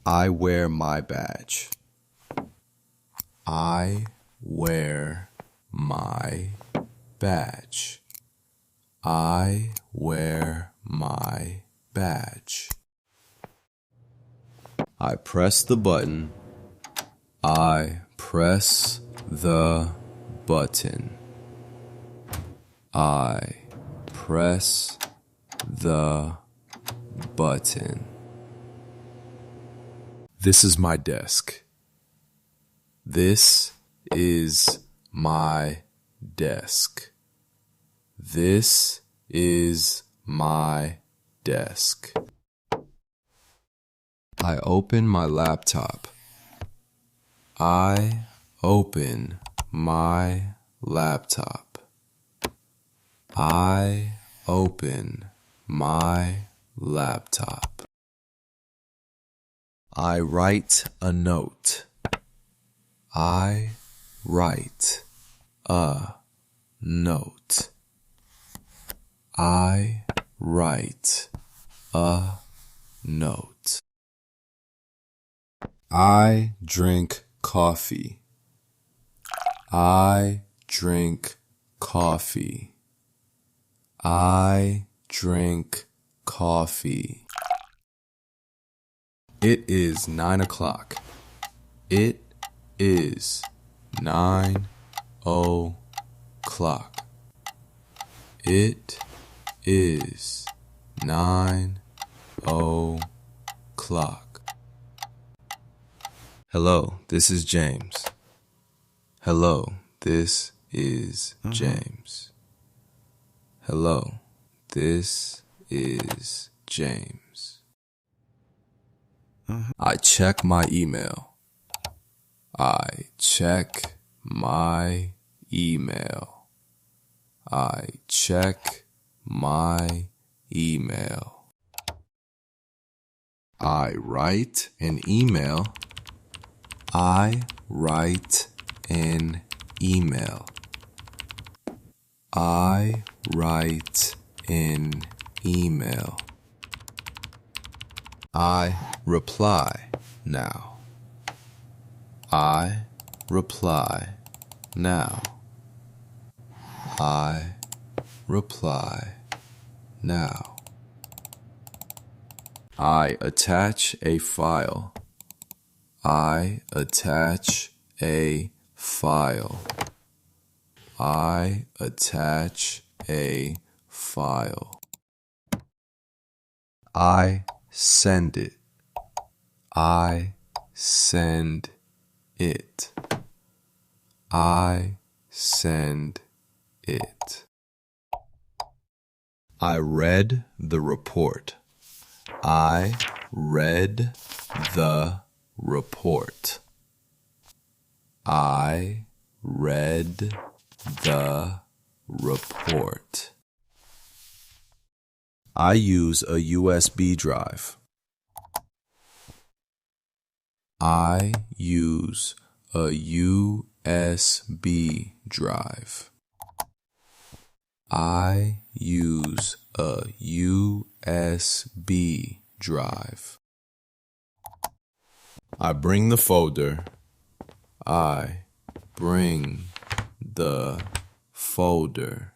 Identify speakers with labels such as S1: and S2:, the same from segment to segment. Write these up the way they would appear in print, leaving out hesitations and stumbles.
S1: I wear my badge. I wear my badge. I wear my badge. I press the button. I press the button. I press the button. This is my desk. This is my desk. This is my desk. I open my laptop. I open my laptop. I open my laptop. I write a note. I write a note. I write a note. I drink coffee. I drink coffee. I drink coffee. It is 9 o'clock. It is 9 o'clock. It is 9 o'clock. Hello, this is James. Hello, this is James. Hello, this is James. I check my email. I check my email. I check my email. I write an email. I write an email. I write an email. I reply now. I reply now. I reply now. I attach a file. I attach a file. I attach a file. I send it. I send it. I send it. I read the report. I read the report. I read the report. I use a USB drive. I use a USB drive. I use a USB drive. I bring the folder. I bring the folder.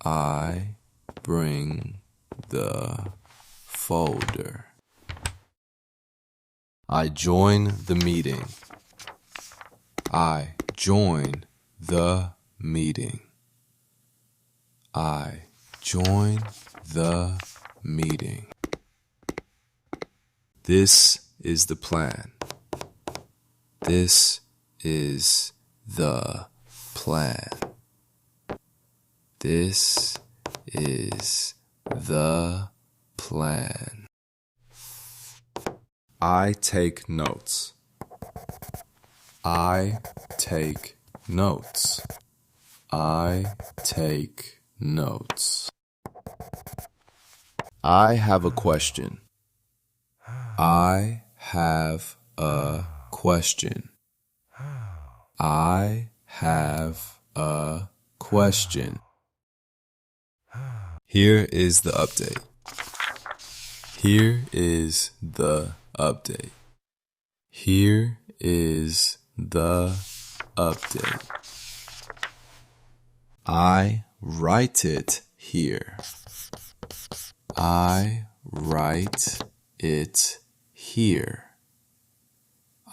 S1: I bring the folder. I join the meeting. I join the meeting. I join the meeting. This is the plan. This is the plan. This is the plan. I take notes. I take notes. I take notes. I have a question. I have a question. I have a question. Here is the update. Here is the update. Here is the update. I write it here. I write it here.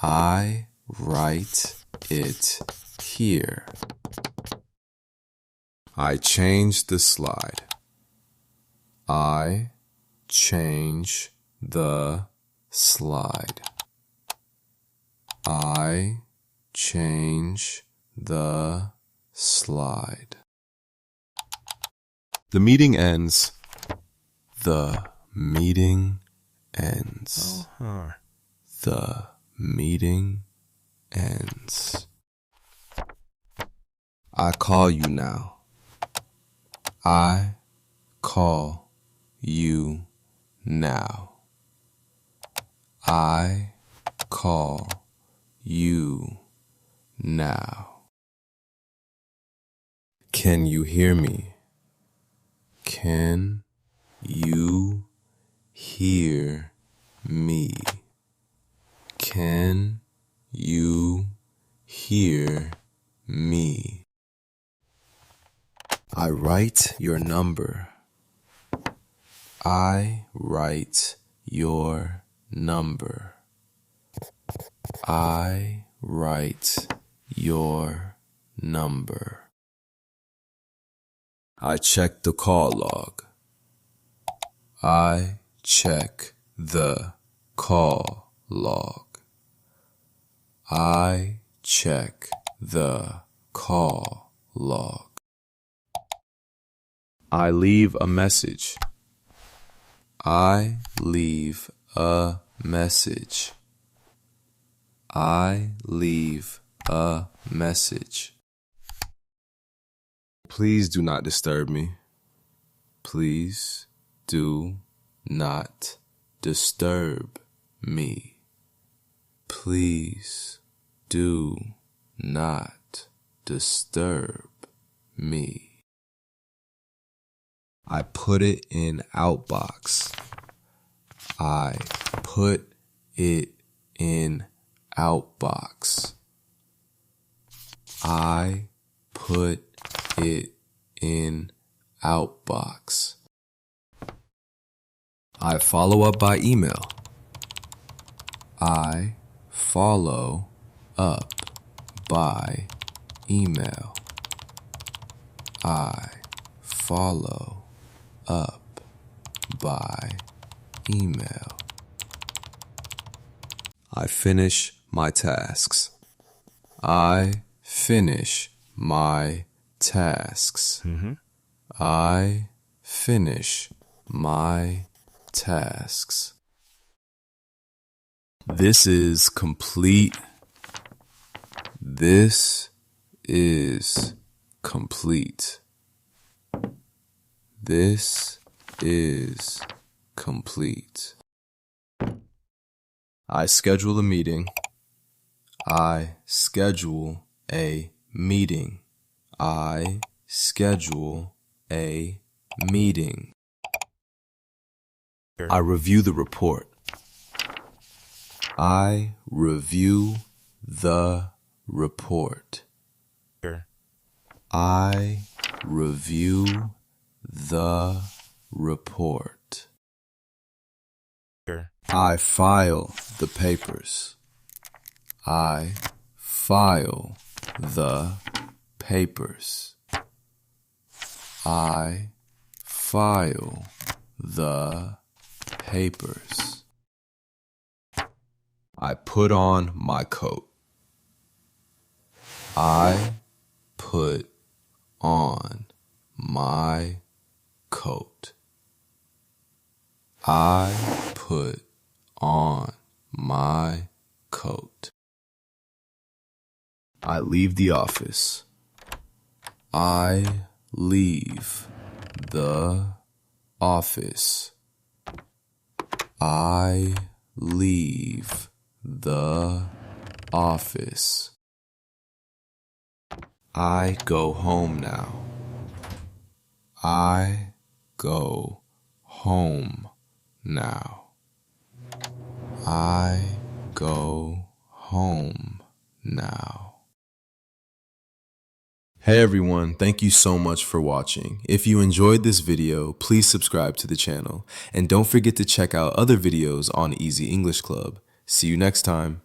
S1: I write it here. I change the slide. I change the slide. I change the slide. The meeting ends. The meeting ends. The meeting ends. I call you now. I call you now. I call you now. Can you hear me? Can you hear me? Can you hear me? I write your number. I write your number. I write your number. I check the call log. I check the call log. I check the call log. I leave a message. I leave a message. I leave a message. Please do not disturb me. Please do not disturb me. Please do not disturb me. I put it in outbox. I put it in outbox. I put it in outbox. I follow up by email. I follow up by email. I follow up by email. I finish my tasks. I finish my tasks. I finish my tasks. This is complete. This is complete. This is complete. I schedule a meeting. I schedule a meeting. I schedule a meeting. I review the report. I review the report. I review the report. I file the papers. I file the papers. I file the papers. I put on my coat. I put on my coat. I put on my coat. I leave the office. I leave the office. I leave the office. I go home now. I go home now. I go home now. Hey everyone, thank you so much for watching. If you enjoyed this video, please subscribe to the channel and don't forget to check out other videos on Easy English Club. See you next time.